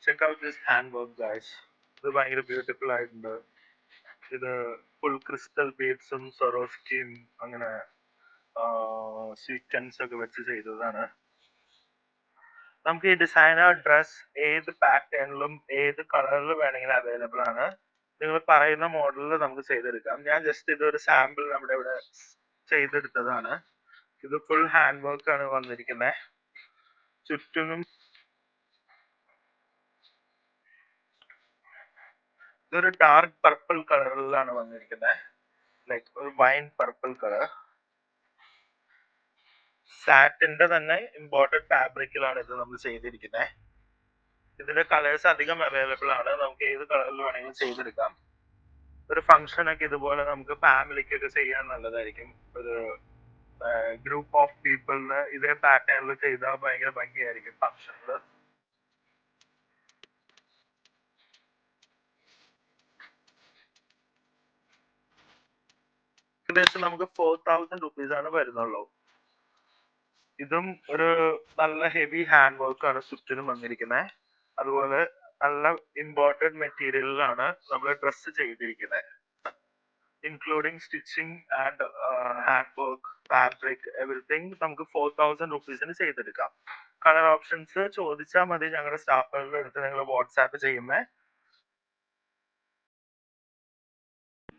Check out this handwork, guys. ഇത് ഭയങ്കര beautiful ആയിട്ടുണ്ട്. ഇത് ഫുൾ ക്രിസ്റ്റൽ ബീഡ്സും സൊറോസ്കിയും അങ്ങനെ സ്വീക്വൻസ് ഒക്കെ വെച്ച് ചെയ്തതാണ്. നമുക്ക് ഈ ഡിസൈനർ ഡ്രസ് ഏത് പാറ്റേണിലും ഏത് കളറിലും വേണമെങ്കിലും അവൈലബിൾ ആണ്. നിങ്ങൾ പറയുന്ന മോഡലിൽ നമുക്ക് ചെയ്തെടുക്കാം. ഞാൻ ജസ്റ്റ് ഇതൊരു സാമ്പിൾ നമ്മുടെ ഇവിടെ ചെയ്തെടുത്തതാണ്. ഇത് ഫുൾ ഹാൻഡ് വർക്ക് ആണ് വന്നിരിക്കുന്നത്. ചുറ്റിനും ഇതൊരു ഡാർക്ക് പർപ്പിൾ കളറിലാണ് വന്നിരിക്കുന്നത്. ലൈക്ക് ഒരു വൈൻ പർപ്പിൾ കളർ. സാറ്റിന്റെ തന്നെ ഇമ്പോർട്ടഡ് ഫാബ്രിക്കിലാണ് ഇത് നമ്മൾ ചെയ്തിരിക്കുന്നത്. ഇതിന്റെ കളേഴ്സ് അധികം അവൈലബിൾ ആണ്. നമുക്ക് ഏത് കളറിൽ വേണമെങ്കിലും ചെയ്തെടുക്കാം. ഒരു ഫംഗ്ഷൻ ഒക്കെ ഇതുപോലെ നമുക്ക് ഫാമിലിക്കൊക്കെ ചെയ്യാൻ നല്ലതായിരിക്കും. ഒരു ഗ്രൂപ്പ് ഓഫ് പീപ്പിളിന് ഇതേ പാറ്റേണിൽ ചെയ്താൽ ഭയങ്കര ഭംഗിയായിരിക്കും ഫംഗ്ഷനിൽ. ഏകദേശം നമുക്ക് 4000 rupees ആണ് വരുന്നുള്ളൂ. ഇതും ഒരു നല്ല ഹെവി ഹാൻഡ് വർക്ക് ആണ് ചുറ്റിനും വന്നിരിക്കുന്നത്. അതുപോലെ നല്ല ഇമ്പോർട്ടന്റ് മെറ്റീരിയലിലാണ് നമ്മൾ ഡ്രസ്സ് ചെയ്തിരിക്കുന്നത്. Including stitching and hand work, fabric, everything നമുക്ക് 4000 rupeesന് ചെയ്തെടുക്കാം. കളർ ഓപ്ഷൻസ് ചോദിച്ചാൽ മതി. ഞങ്ങളുടെ സ്റ്റാഫുകളുടെ അടുത്ത് നിങ്ങൾ വാട്സാപ്പ് ചെയ്യുമ്പോൾ